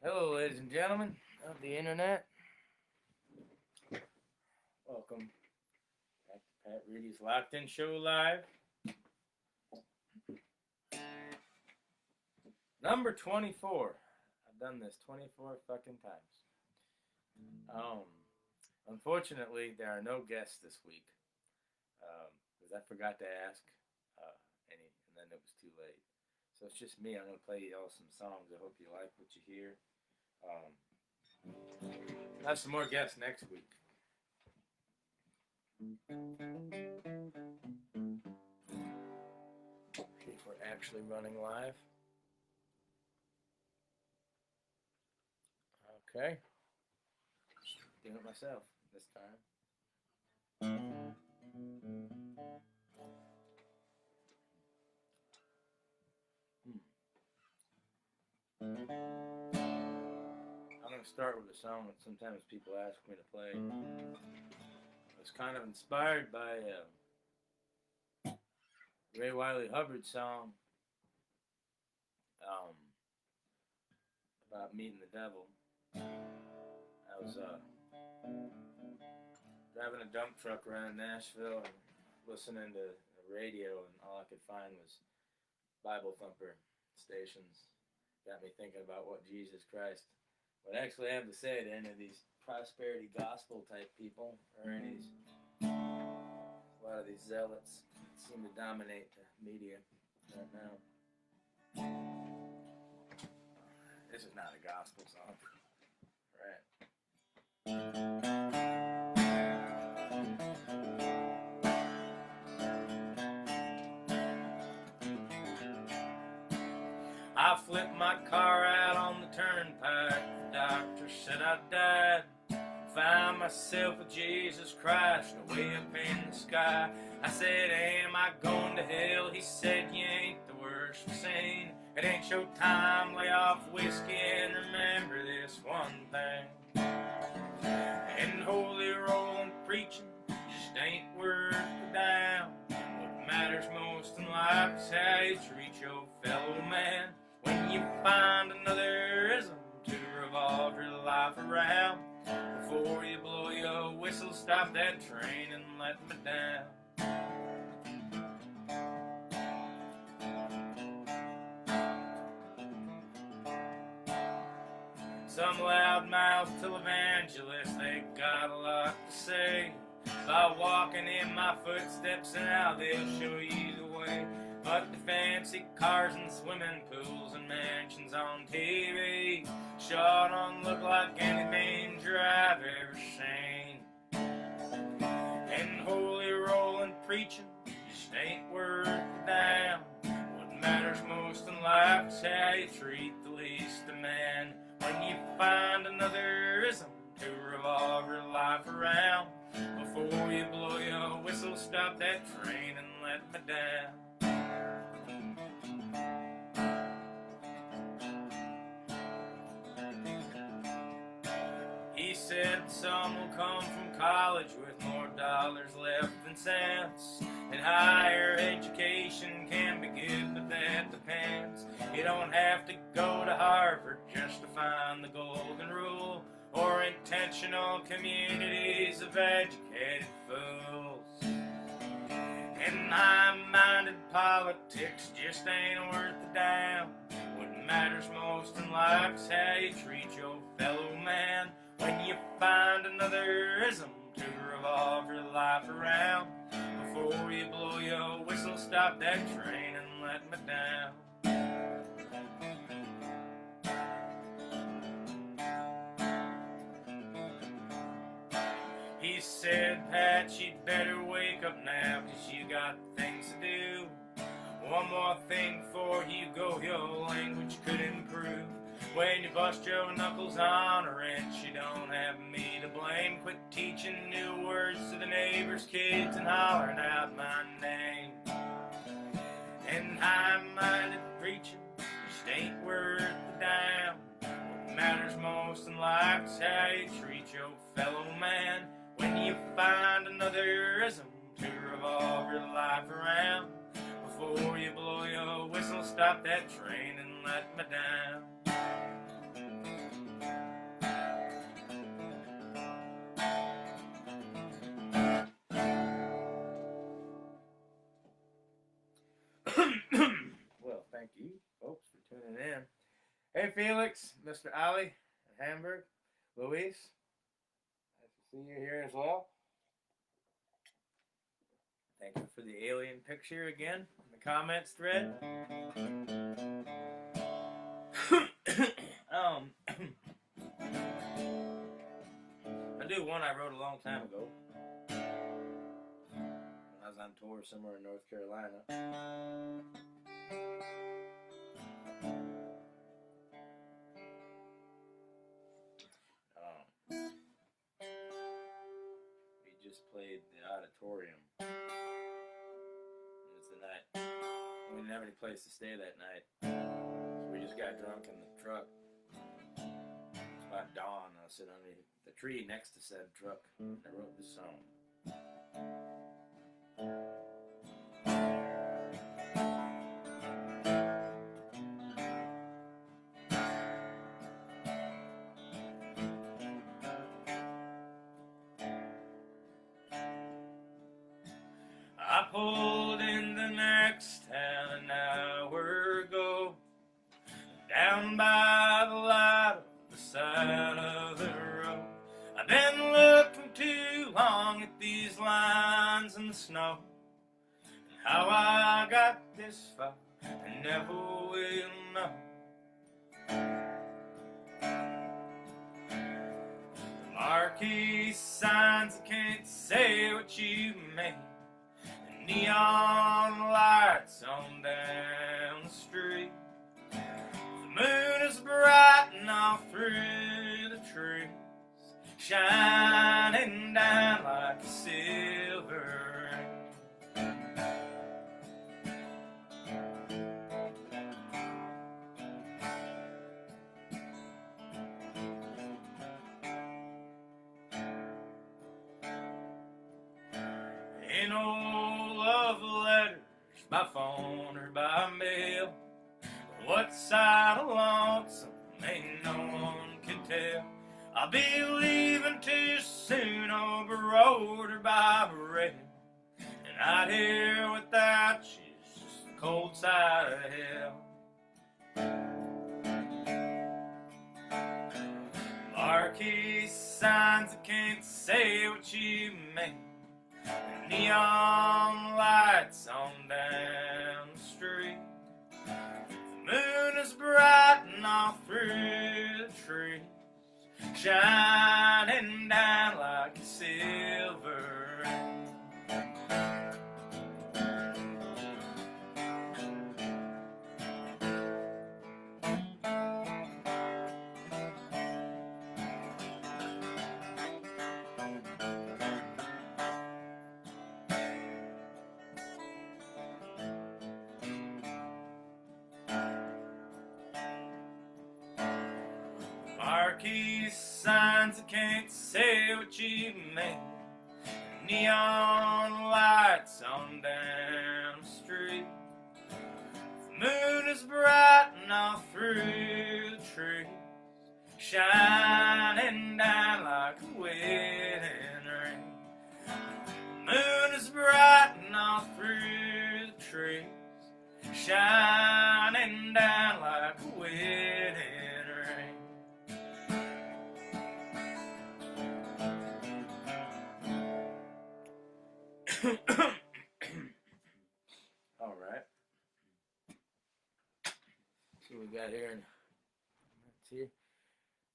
Hello, ladies and gentlemen of the internet. Welcome back to Pat Reedy's Locked In Show Live. Number 24. I've done this 24 fucking times. Unfortunately, there are no guests this week. Because I forgot to ask any, and then it was too late. So it's just me. I'm going to play y'all some songs. I hope you like what you hear. I'll have some more guests next week. See if we're actually running live. Okay. Doing it myself this time. I'm going to start with a song that sometimes people ask me to play. It was kind of inspired by Ray Wylie Hubbard's song about meeting the devil. I was driving a dump truck around Nashville and listening to the radio, and all I could find was Bible thumper stations. Got me thinking about what Jesus Christ would actually have to say to any of these prosperity gospel type people, or any a lot of these zealots that seem to dominate the media right now. This is not a gospel song. Right. I flipped my car out on the turnpike. The doctor said I died. Found myself with Jesus Christ way up in the sky. I said, am I going to hell? He said, you ain't the worst I've seen. It ain't your time, lay off whiskey and remember this one thing. And holy rolling preaching just ain't worth the dime. What matters most in life is how you treat your fellow man. When you find another ism to revolve your life around, before you blow your whistle, stop that train and let me down. Some loudmouth televangelists, they got a lot to say about walking in my footsteps and how they'll show you the way. But the fancy cars and swimming pools and mansions on TV sure don't look like anything I've ever seen. And holy rolling preaching just ain't worth the dime. What matters most in life is how you treat the least of man. When you find another ism to revolve your life around, before you blow your whistle, stop that train and let me down. He said some will come from college with more dollars left than cents, and higher education can be good, but that depends. You don't have to go to Harvard just to find the golden rule, or intentional communities of educated fools. And high-minded politics just ain't worth the damn. What matters most in life is how you treat your fellow man. When you find another ism to revolve your life around, before you blow your whistle, stop that train and let me down. He said, Pat, you'd better wake up now, 'cause you got things to do. One more thing before you go, your language could improve. When you bust your knuckles on a wrench, you don't have me to blame. Quit teaching new words to the neighbors' kids and hollering out my name. And high-minded preaching just ain't worth the dime. What matters most in life is how you treat your fellow man. When you find another ism to revolve your life around, before you blow your whistle, stop that train and let me down. Felix, Mr. Ali in Hamburg, Luis, nice to see you here as well. Thank you for the alien picture again in the comments thread. I do one I wrote a long time ago when I was on tour somewhere in North Carolina. We just played the auditorium. It was the night. We didn't have any place to stay that night, so we just got drunk in the truck. It's about dawn. I was sitting on the tree next to said truck, and I wrote this song. I pulled in the next town an hour ago, down by the light of the side of the road. I've been looking too long at these lines in the snow, and how I got this far, I never will know. The marquee signs that can't say what you mean, neon lights on down the street. The moon is bright and all through the trees, shining down like a silver ring. Ain't no love letters by phone or by mail. What side of lonesome ain't no one can tell. I'll be leaving too soon over road or by rail, and out here without you is just the cold side of hell. Marquee signs that can't say what you mean, neon lights on down the street. The moon is bright and all through the trees, shining down like a silver ring. Marquee signs that can't say what you mean, neon lights on down the street. The moon is bright and all through the trees, shining down like a wedding ring. The moon is bright and all through the trees, shining down like a wedding ring. All right. See what we got here. Let's see.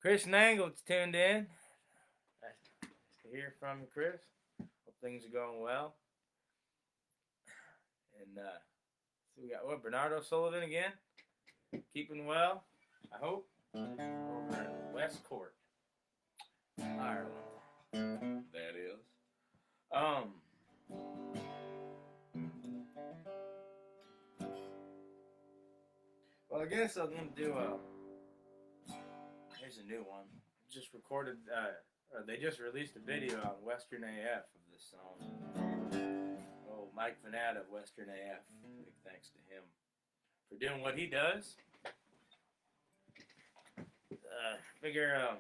Chris Nangle's tuned in. Nice to hear from you, Chris. Hope things are going well. And so we got Bernardo Sullivan again, keeping well, I hope, over in West Cork, Ireland. That is. Well, I guess I'm going to do here's a new one. Just recorded, they just released a video on Western AF of this song. Oh, Mike Vanat of Western AF. Big thanks to him for doing what he does. Figure,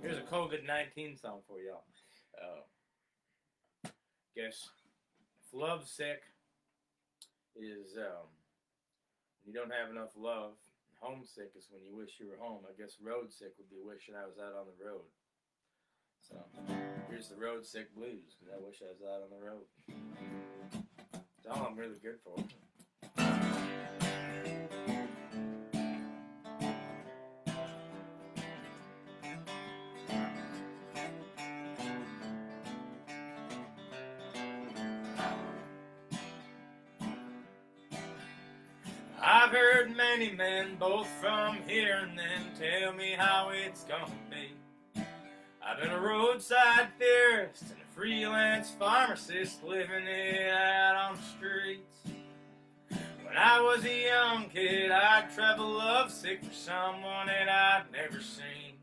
here's a COVID-19 song for y'all. Guess if Love's Sick is You don't have enough love. Homesick is when you wish you were home. I guess road sick would be wishing I was out on the road. So here's the road sick blues, because I wish I was out on the road. That's all I'm really good for. I've heard many men, both from here and then, tell me how it's gonna be. I've been a roadside theorist and a freelance pharmacist, living it out on the streets. When I was a young kid, I'd travel lovesick for someone that I'd never seen.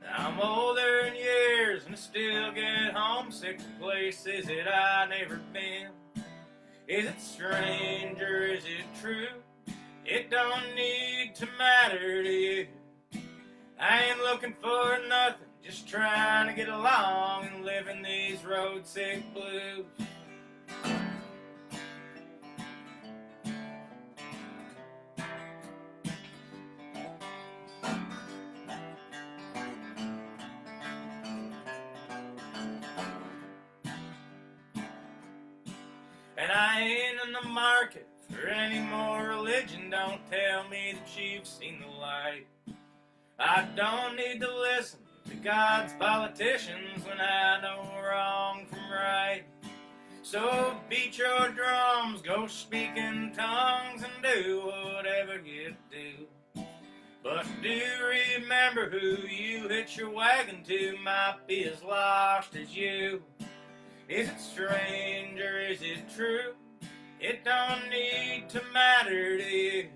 Now I'm older in years and I still get homesick for places that I've never been. Is it strange or is it true? It don't need to matter to you. I ain't looking for nothing, just trying to get along and living these road sick blues. And I ain't in the market for any more religion. Don't tell me that you've seen the light. I don't need to listen to God's politicians when I know wrong from right. So beat your drums, go speak in tongues, and do whatever you do. But do remember who you hitch your wagon to might be as lost as you. Is it strange or is it true? It don't need to matter to you.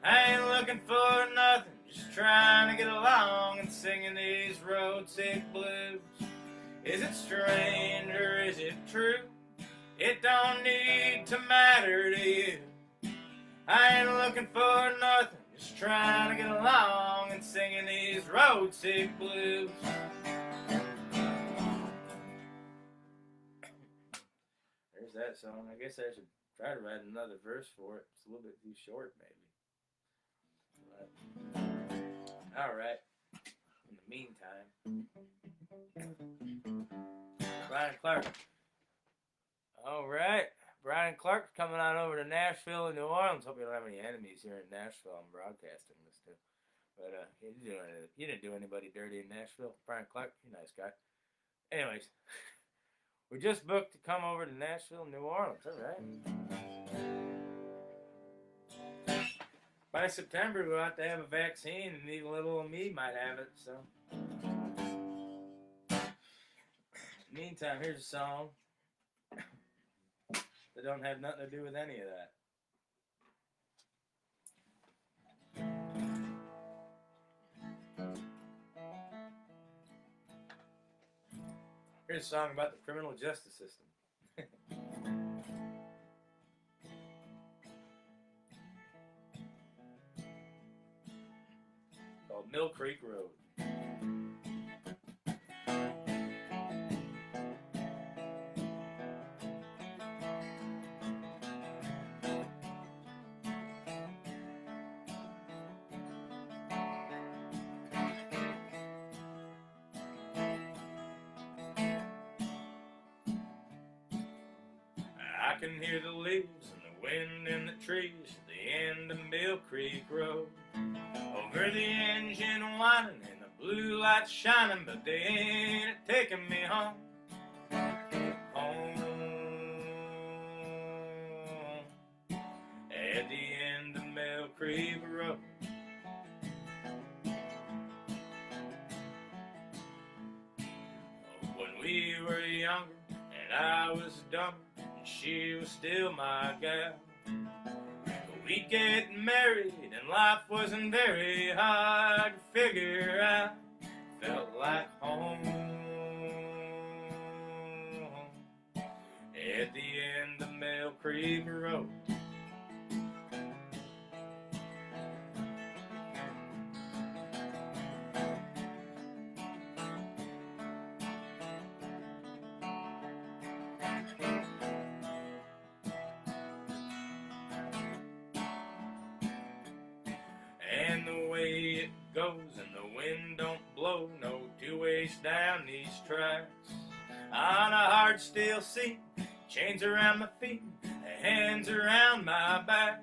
I ain't looking for nothing, just trying to get along and singing these road sick blues. Is it strange or is it true? It don't need to matter to you. I ain't looking for nothing, just trying to get along and singing these road sick blues. There's that song. I guess I should try to write another verse for it. It's a little bit too short, maybe. But, all right. In the meantime, Brian Clark. All right. Brian Clark's coming on over to Nashville and New Orleans. Hope you don't have any enemies here in Nashville. I'm broadcasting this too. But you didn't do anybody dirty in Nashville. Brian Clark, you're a nice guy. Anyways, we just booked to come over to Nashville and New Orleans. All right. By September, we'll have to have a vaccine, and even little old me might have it. So, meantime, here's a song that don't have nothing to do with any of that. Here's a song about the criminal justice system. Called Mill Creek Road. I can hear the leaves and the wind in the trees at the end of Mill Creek Road. Over the engine whining and the blue lights shining, but they ain't taking me home. Home at the end of Mill Creek Road. When we were younger and I was dumber, she was still my gal. We'd get married and life wasn't very hard to figure out. Felt like home at the end of Mill Creek Road. tracks on a hard steel seat, chains around my feet, hands around my back.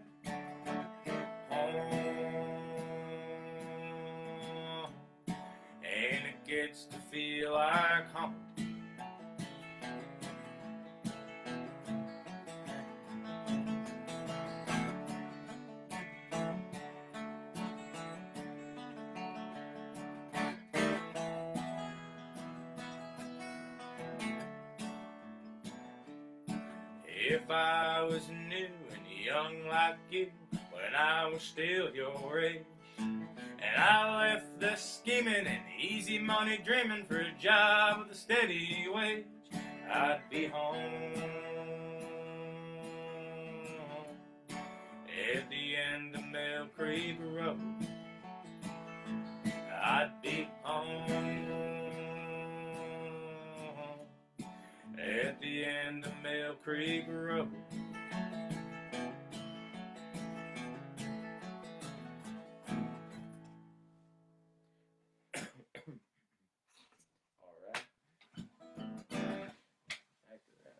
Home, and it gets to feel like home. If I was new and young like you when I was still your age, and I left the scheming and easy money dreaming for a job with a steady wage, I'd be home at the end of Mill Creek Road. I'd be home at the end of Mill Creek Road. All right. Back to that.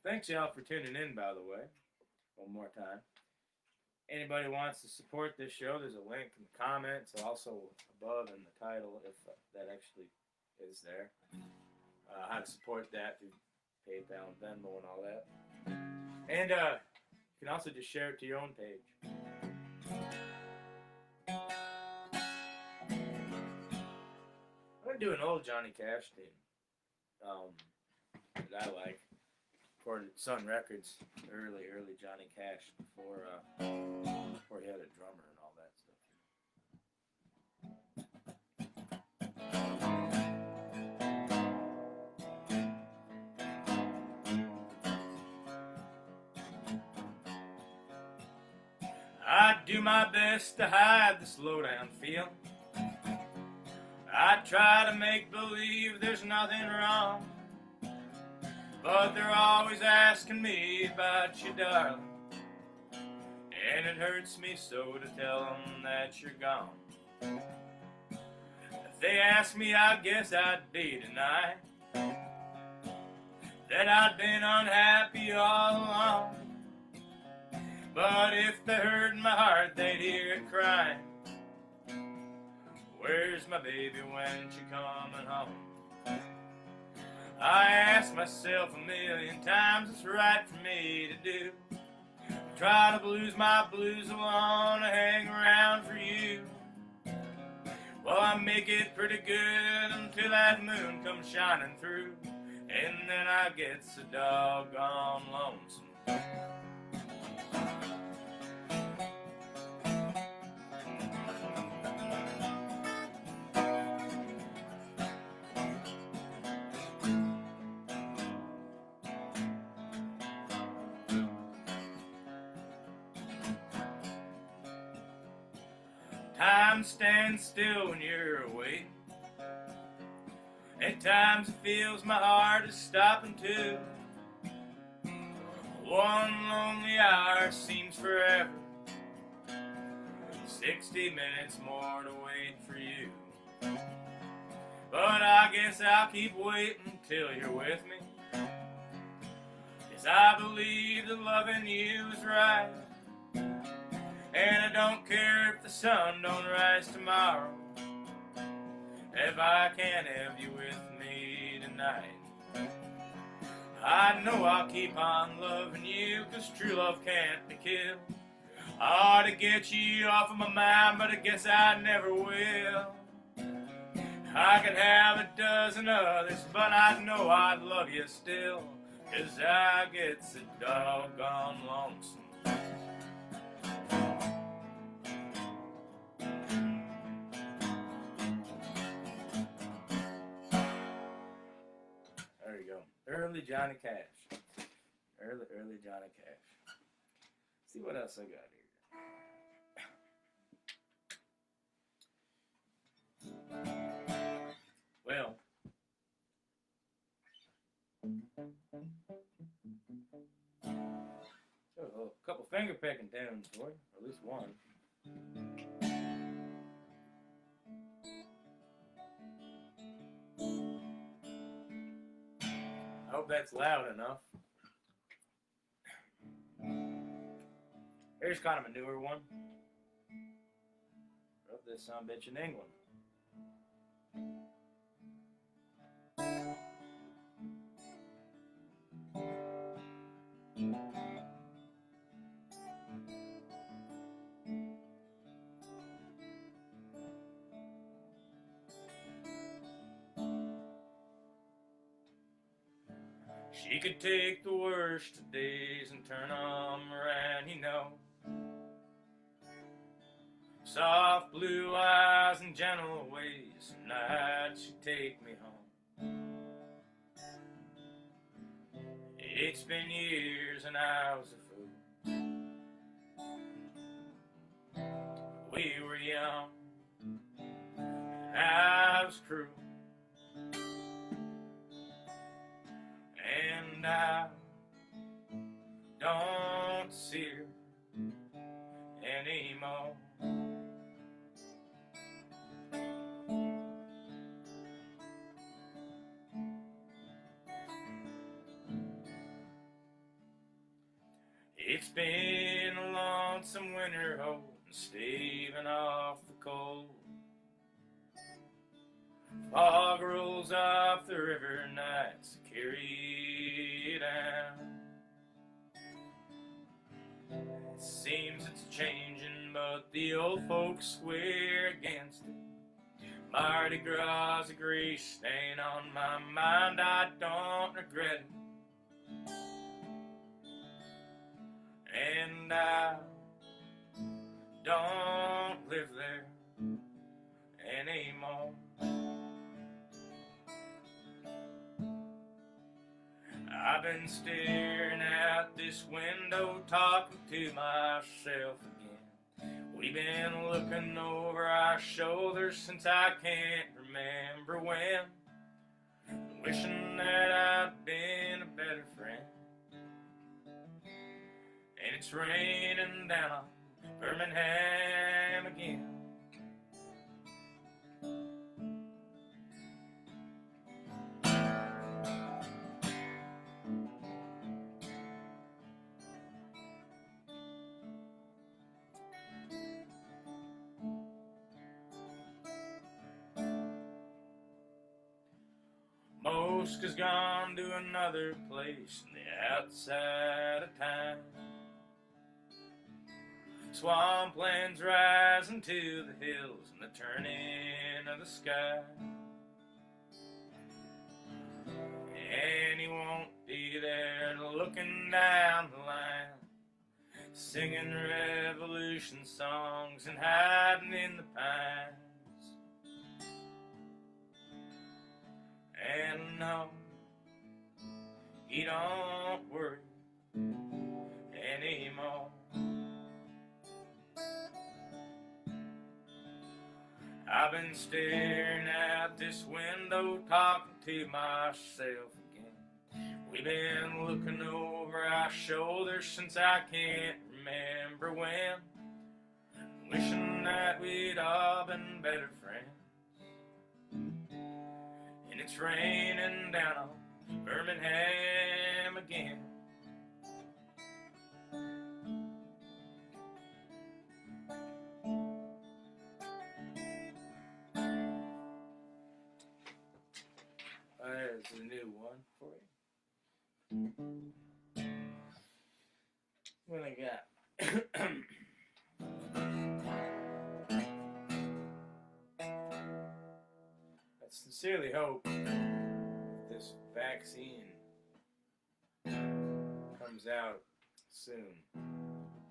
Thanks y'all for tuning in, by the way. One more time. Anybody wants to support this show, there's a link in the comments, also above in the title, if that actually is there. How to support that through PayPal and Venmo and all that. And you can also just share it to your own page. I'm going to do an old Johnny Cash theme that I like. Recorded at Sun Records, early Johnny Cash, before he had a drummer and all that stuff. I do my best to hide this low-down feeling. I try to make believe there's nothing wrong, but they're always asking me about you, darling, and it hurts me so to tell them that you're gone. If they ask me, I guess I'd be denied that I'd been unhappy all along. But if they heard my heart, they'd hear it crying. Where's my baby, when she coming home? I ask myself a million times it's right for me to do. Try to blues my blues along and hang around for you. Well, I make it pretty good until that moon comes shining through, and then I get so doggone lonesome. Time stands still when you're away. At times it feels my heart is stopping too. One lonely hour seems forever. 60 minutes more to wait for you. But I guess I'll keep waiting till you're with me, 'cause I believe that loving you is right. And I don't care if the sun don't rise tomorrow, if I can't have you with me tonight. I know I'll keep on loving you, 'cause true love can't be killed. I ought to get you off of my mind, but I guess I never will. I could have a dozen others, but I know I'd love you still, 'cause I get so doggone lonesome. There you go. Early Johnny Cash. Early Johnny Cash. See what else I got here. Well, so a couple finger picking tunes for you, or at least one. hope that's loud enough. Here's kind of a newer one. Wrote this bitch in England. She could take the worst of days and turn them around, you know. Soft blue eyes and gentle ways, some nights she'd take me home. It's been years and I was a fool. We were young, and I was cruel. And I don't see her anymore. It's been a lonesome winter holding, staving off the cold. Fog rolls off the river nights, carry it down. It seems it's changing, but the old folks swear against it. Mardi Gras, a grease stain on my mind, I don't regret it. And I don't live there anymore. I've been staring out this window, talking to myself again. We've been looking over our shoulders since I can't remember when, wishing that I'd been a better friend. And it's raining down on Birmingham again. Most has gone to another place in the outside of town. Swamplands rising to the hills and the turning of the sky. And he won't be there looking down the line, singing revolution songs and hiding in the pines. And no, he don't worry anymore. I've been staring out this window, talking to myself again. We've been looking over our shoulders since I can't remember when, wishing that we'd all been better friends. And it's raining down on Birmingham again. There's a new one for you. What I got? I sincerely hope this vaccine comes out soon. So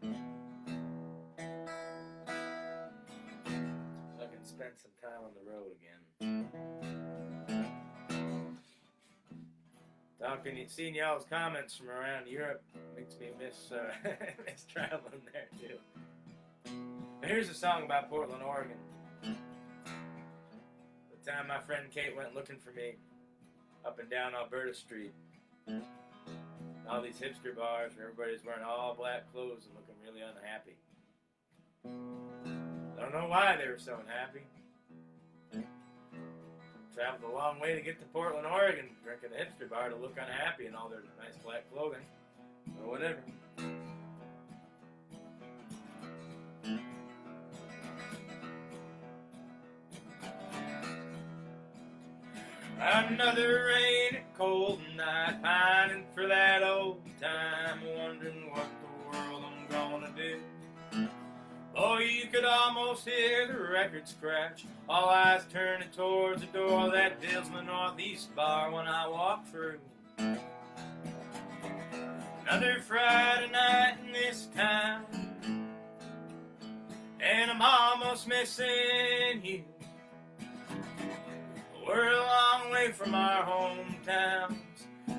I can spend some time on the road again. Seeing y'all's comments from around Europe makes me miss traveling there too. But here's a song about Portland, Oregon. The time my friend Kate went looking for me up and down Alberta Street. All these hipster bars where everybody's wearing all black clothes and looking really unhappy. I don't know why they were so unhappy. traveled a long way to get to Portland, Oregon, drinking a hipster bar to look unhappy in all their nice black clothing. Or whatever. Another rainy, cold night, pining for that old time, wondering what the world I'm gonna do. Oh, you could almost hear the record scratch, all eyes turning towards the door of that dismal northeast bar when I walked through. Another Friday night in this town, and I'm almost missing you. We're a long way from our hometowns,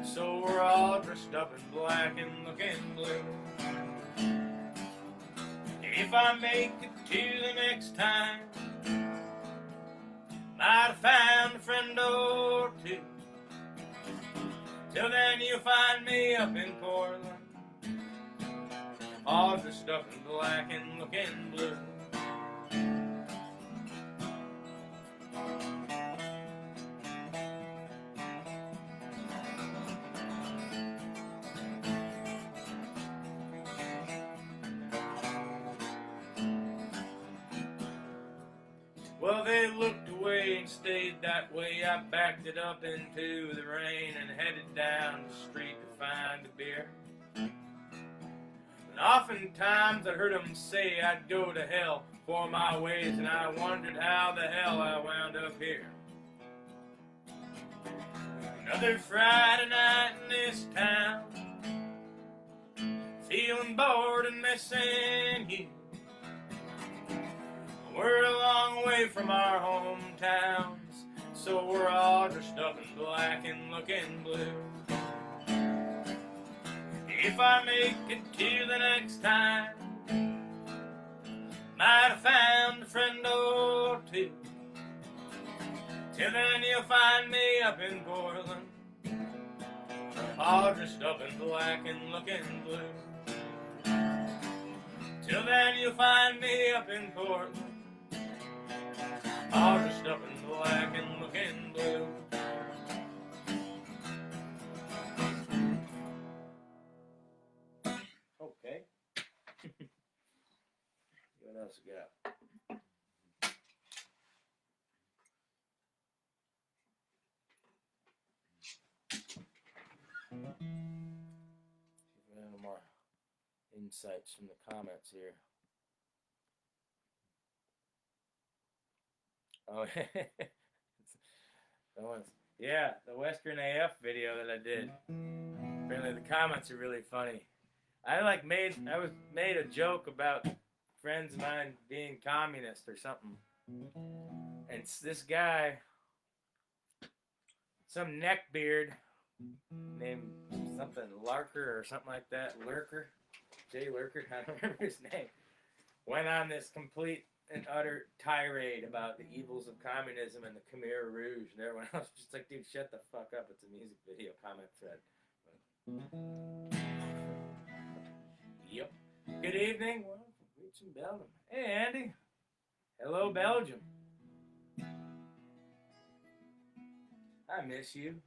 so we're all dressed up in black and looking blue. If I make it to the next time, might have found a friend or two. Till then you'll find me up in Portland, all dressed up in black and looking blue. Well, they looked away and stayed that way. I backed it up into the rain and headed down the street to find a beer. And oftentimes I heard them say I'd go to hell for my ways, and I wondered how the hell I wound up here. Another Friday night in this town, feeling bored and missing you. We're a long way from our hometowns, so we're all dressed up in black and looking blue. If I make it to the next time, might have found a friend or two. Till then you'll find me up in Portland, all dressed up in black and looking blue. Till then you'll find me up in Portland, all dressed up in black and looking blue. Okay. What else we got? See if we have any more insights from the comments here. Oh, yeah, the Western AF video that I did. Apparently the comments are really funny. I made a joke about friends of mine being communist or something. And this guy, some neckbeard named something Larker or something like that, Lurker, Jay Lurker, I don't remember his name, went on this complete and utter tirade about the evils of communism and the Khmer Rouge, and everyone else just like, dude, shut the fuck up, it's a music video comment thread. But, yep. Good evening. Well, reaching Belgium. Hey, Andy. Hello, Belgium. I miss you.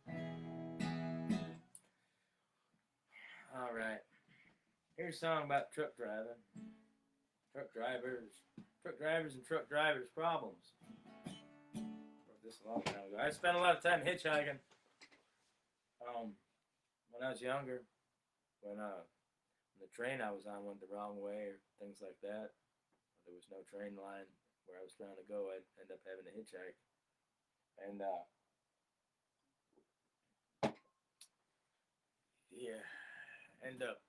All right. Here's a song about truck driving. Truck drivers and truck drivers' problems. Wrote this a long time ago. I spent a lot of time hitchhiking. When I was younger, when the train I was on went the wrong way or things like that, there was no train line where I was trying to go, I'd end up having to hitchhike. And yeah, end up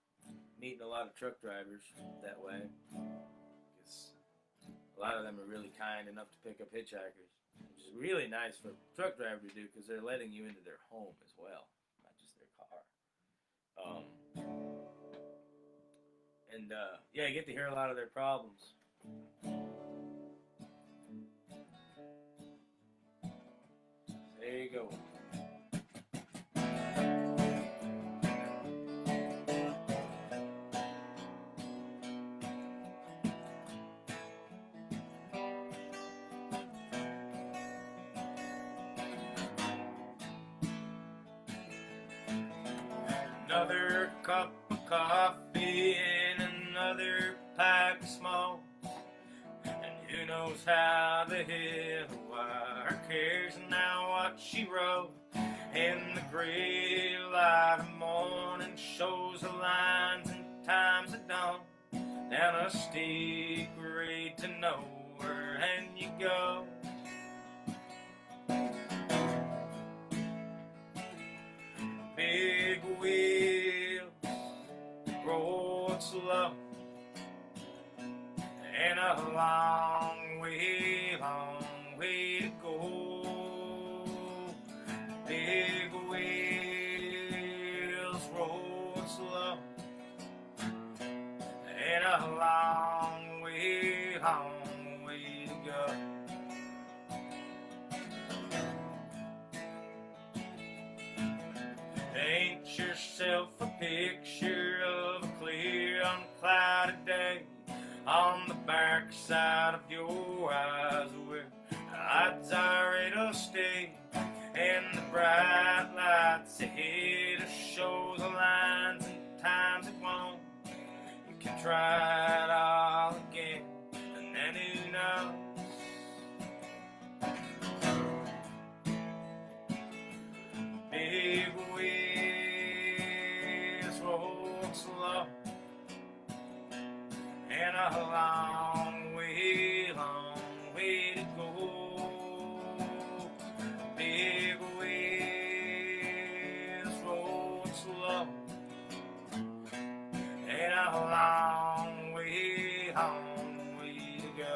meeting a lot of truck drivers that way. Because a lot of them are really kind enough to pick up hitchhikers, which is really nice for truck drivers to do because they're letting you into their home as well, not just their car. And yeah, you get to hear a lot of their problems. There you go. knows how to hit a wire. Cares now what she wrote in the gray light of morning. Shows the lines and times of dawn. Down a steep grade to nowhere, and you go. Big wheels roll slow, and a long way to go. Big wheels roll slow, and a long way to go. Paint yourself a picture of a clear, unclouded day on the backside of your eyes, where odds are it'll stay, and the bright lights ahead will show the lines and times it won't. You can try it all again, and then who knows? Big wheels roll slow, and a long way to go. Big wheels roll slow, and a long way to go.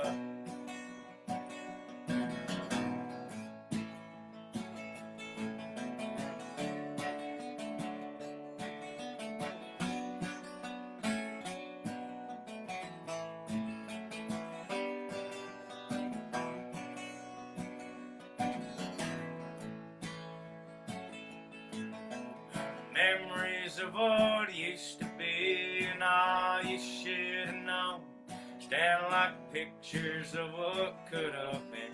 Memories of what used to be and all you should have known stand like pictures of what could have been.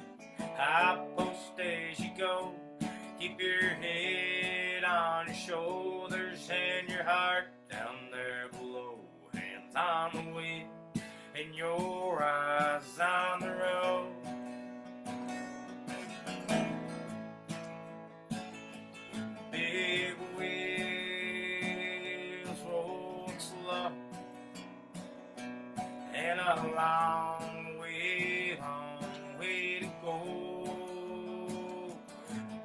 High post as you go, keep your head on your shoulders and your heart down there below. Hands on the wheel and your eyes on the road. Big wheels roll slow, and a long way to go.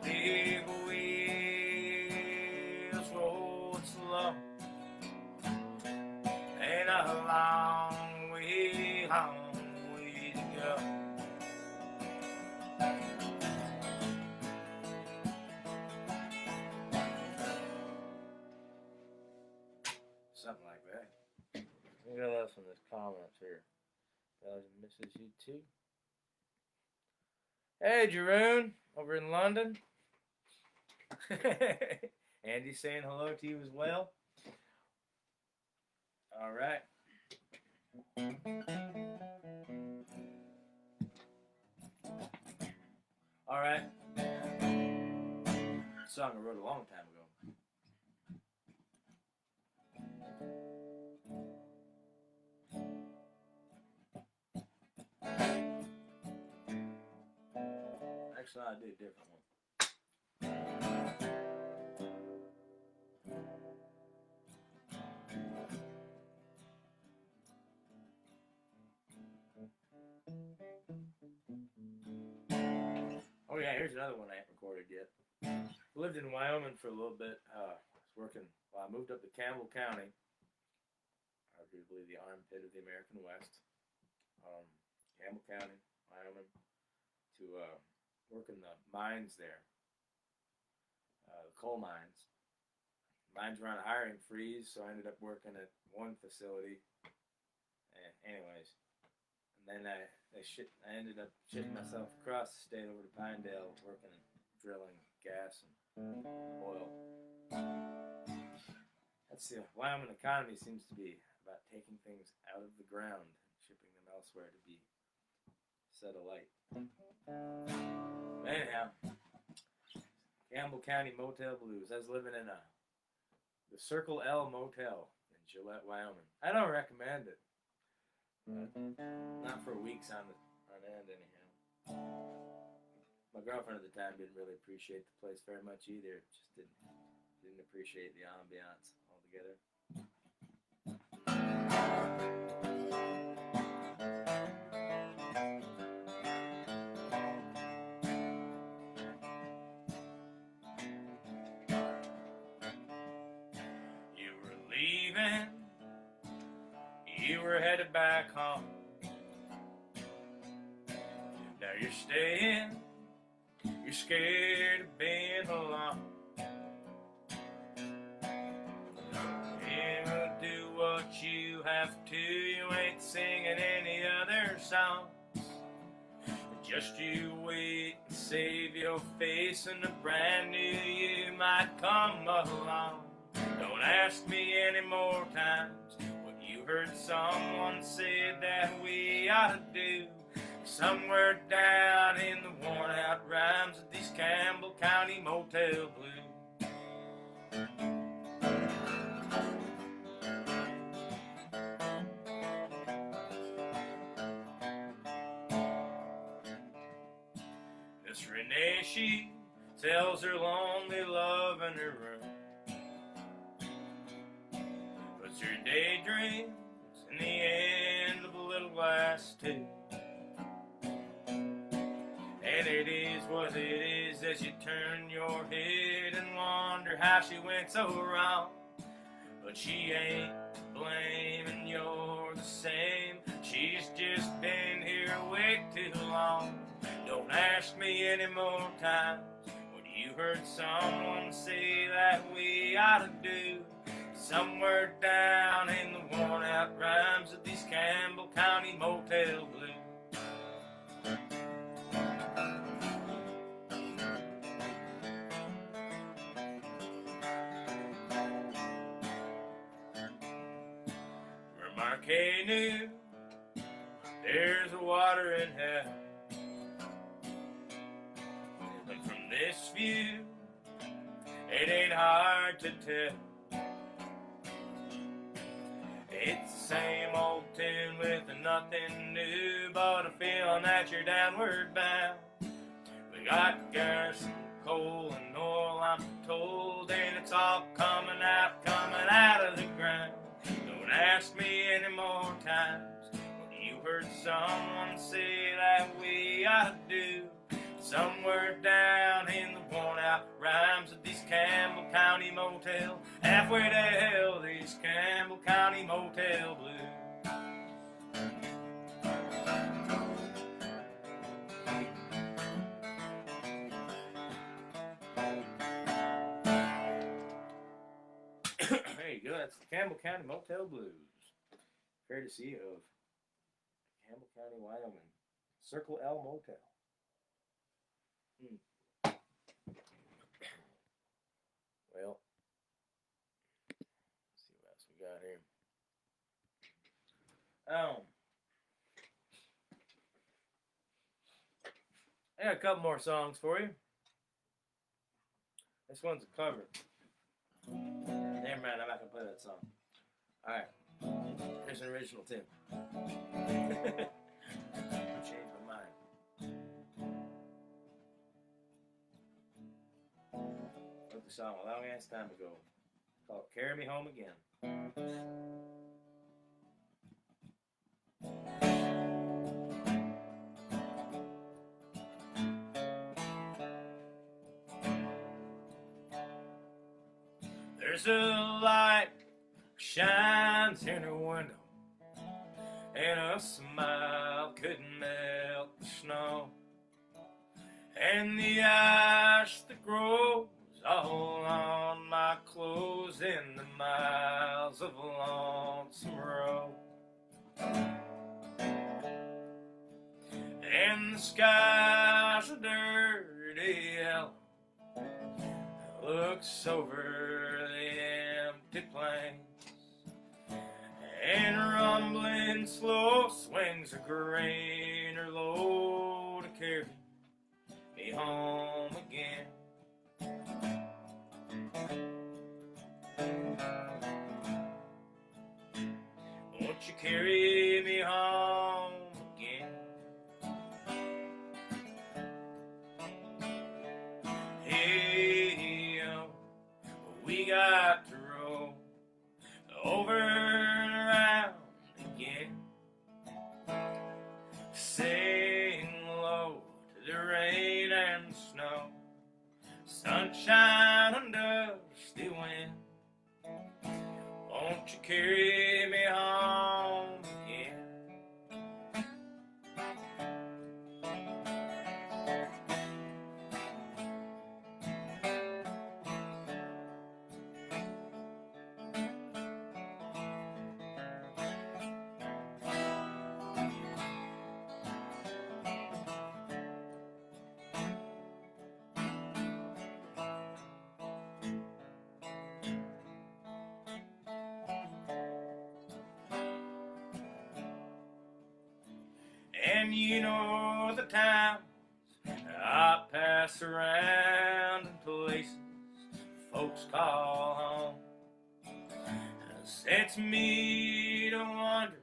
Big wheels roll slow, and a long way to go. Something like that. Look at us in this comments here. Belgium misses you too. Hey, Jeroen, over in London. Andy's saying hello to you as well. All right. All right. Song I wrote a long time ago. Actually, I did a different one. Oh yeah, here's another one I haven't recorded yet. Lived in Wyoming for a little bit. I was working, well, I moved up to Campbell County, arguably the armpit of the American West. Campbell County, Wyoming, to work in the mines there, the coal mines. Mines were on a hiring freeze, so I ended up working at one facility. Anyways, and then I ended up shipping myself across the state over to Pinedale, working, drilling gas and oil. That's the Wyoming economy seems to be about taking things out of the ground and shipping them elsewhere to be set alight. Anyhow, Campbell County Motel Blues. I was living in the Circle L Motel in Gillette, Wyoming. I don't recommend it. Not for weeks on And anyhow, my girlfriend at the time didn't really appreciate the place very much either. Just didn't appreciate the ambiance altogether. You were leaving, you were headed back home. Now you're staying, you're scared of being alone. You'll do what you have to, you ain't singing any other songs. Just you wait and save your face, and a brand new you might come along. Don't ask me any more times what you heard someone say that we ought to do. Somewhere down in the worn out rhymes of these Campbell County Motel blues. Miss Renee, she tells her lonely love in her room, puts her daydreams in the end of a little glass tube. And it is what it is as you turn your head and wonder how she went so wrong. But she ain't to blame and you're the same. She's just been here way too long. Don't ask me any more times what you heard someone say that we ought to do. Somewhere down in the worn out rhymes of these Campbell County Motel blues. Marquet knew there's water in hell, and from this view it ain't hard to tell. It's the same old tune with nothing new, but a feeling that you're downward bound. We got gas and coal and oil, I'm told, and it's all coming out of the ground. Don't ask me any more times what you heard someone say that we ought to do. Somewhere down in the worn out rhymes of these Campbell County Motel, halfway to hell, these Campbell County Motel blues. There you go, that's the Campbell County Motel Blues, courtesy of Campbell County, Wyoming, Circle L Motel. Well, let's see what else we got here. I got a couple more songs for you. This one's a cover. Never mind, I'm not gonna play that song. Alright, here's an original tune. Changed my mind. Wrote the song a long ass time ago. Called Carry Me Home Again. There's a light shines in her window, and a smile couldn't melt the snow, and the ash that grows all on my clothes in the miles of a lonesome road, and the sky's a dirty yellow, looks over the empty plains, and rumbling slow swings a grain or low to carry me home again. Won't you carry me home again? sunshine and dusty wind. Won't you carry me home again? And you know the times I pass around in places folks call home. Sets me to wonder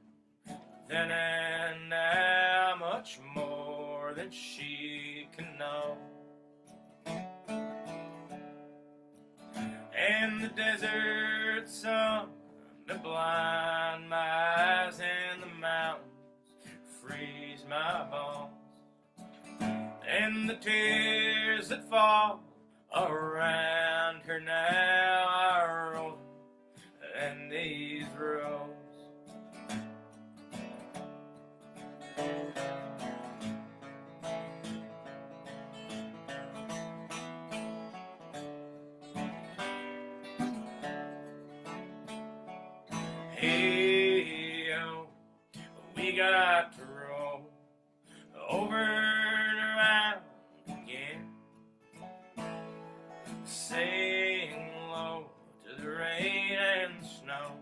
then and now much more than she can know. And the desert sun to blind my eyes, and the mountains freeze my bones, and the tears that fall around her now are older than these roads. Hey, oh, we got to roll over and around again. Sing low to the rain and the snow,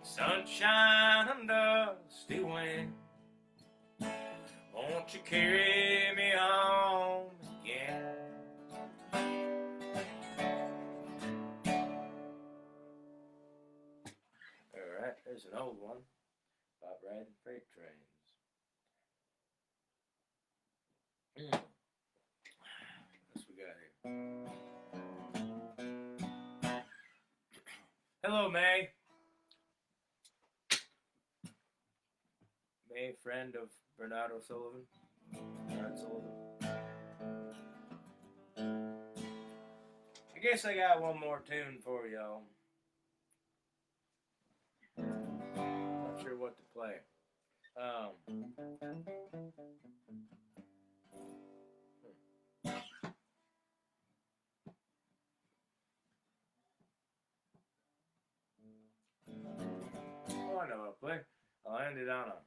sunshine and dusty wind. Won't you carry me home again? Alright, there's an old one about riding freight trains. What's we got here? Hello, May. May, friend of Bernard O'Sullivan. Bernard Sullivan. I guess I got one more tune for y'all. Not sure what to play. Oh, I know I'll play. I'll end it on a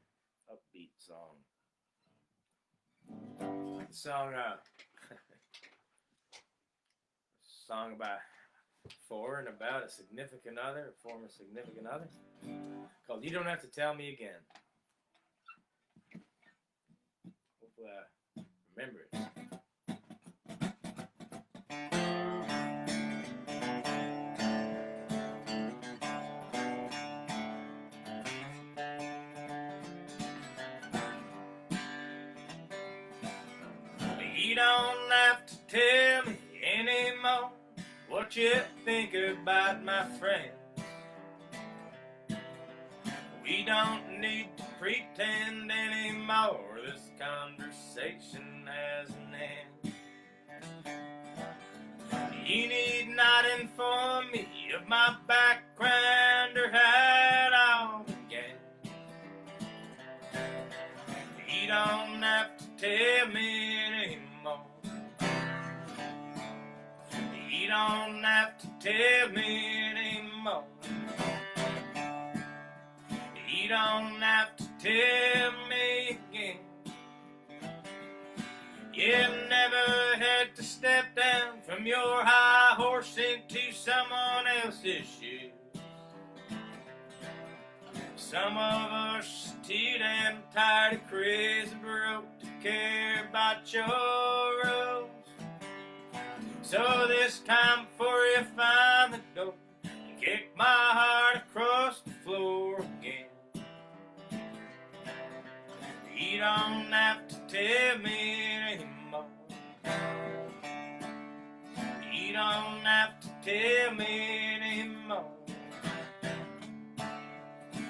upbeat song. The song, song about for and about a significant other, a former significant other, called "You Don't Have to Tell Me Again." Hopefully I remember it. You don't have to tell me anymore what you think about my friends. We don't need to pretend anymore. This conversation has an end. You need not inform me of my background or how it all began. You don't have to tell me anymore. You don't have to tell me anymore. You don't have to tell me again. You've never had to step down from your high horse into someone else's shoes. Some of us too damn tired of crazy broke to care about your rules. So this time before you find the door, kick my heart across the floor again. You don't have to tell me anymore. You don't have to tell me anymore.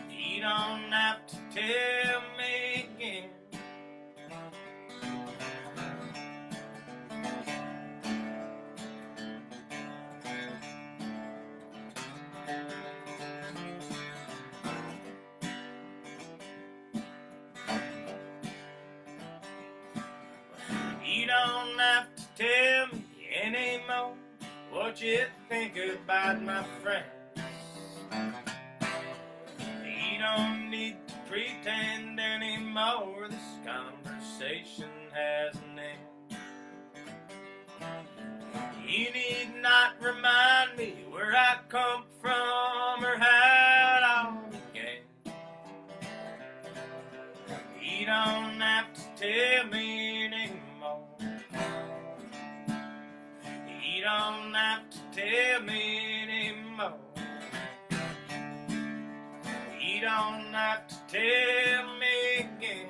You don't have to tell me again. anymore. What you think about my friends? You don't need to pretend anymore. This conversation has an end. You need not remind me where I come from or how it all began. You don't have to tell me anymore. You don't have to tell me anymore. You don't have to tell me again.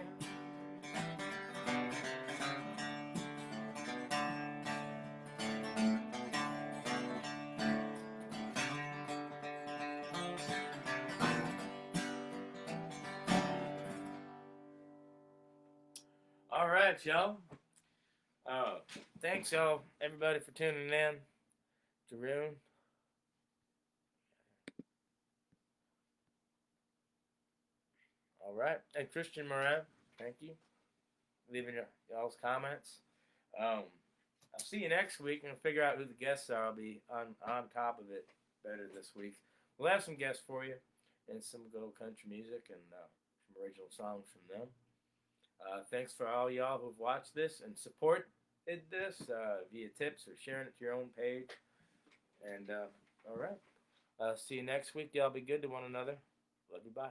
All right, y'all. Thanks, y'all, everybody, for tuning in. Jeroen. All right. And Christian Moran, thank you. Leaving y'all's comments. I'll see you next week and figure out who the guests are. I'll be on top of it better this week. We'll have some guests for you and some good old country music and some original songs from them. Thanks for all y'all who've watched this and supported this via tips or sharing it to your own page. And all right. See you next week. Y'all be good to one another. Love you. Bye.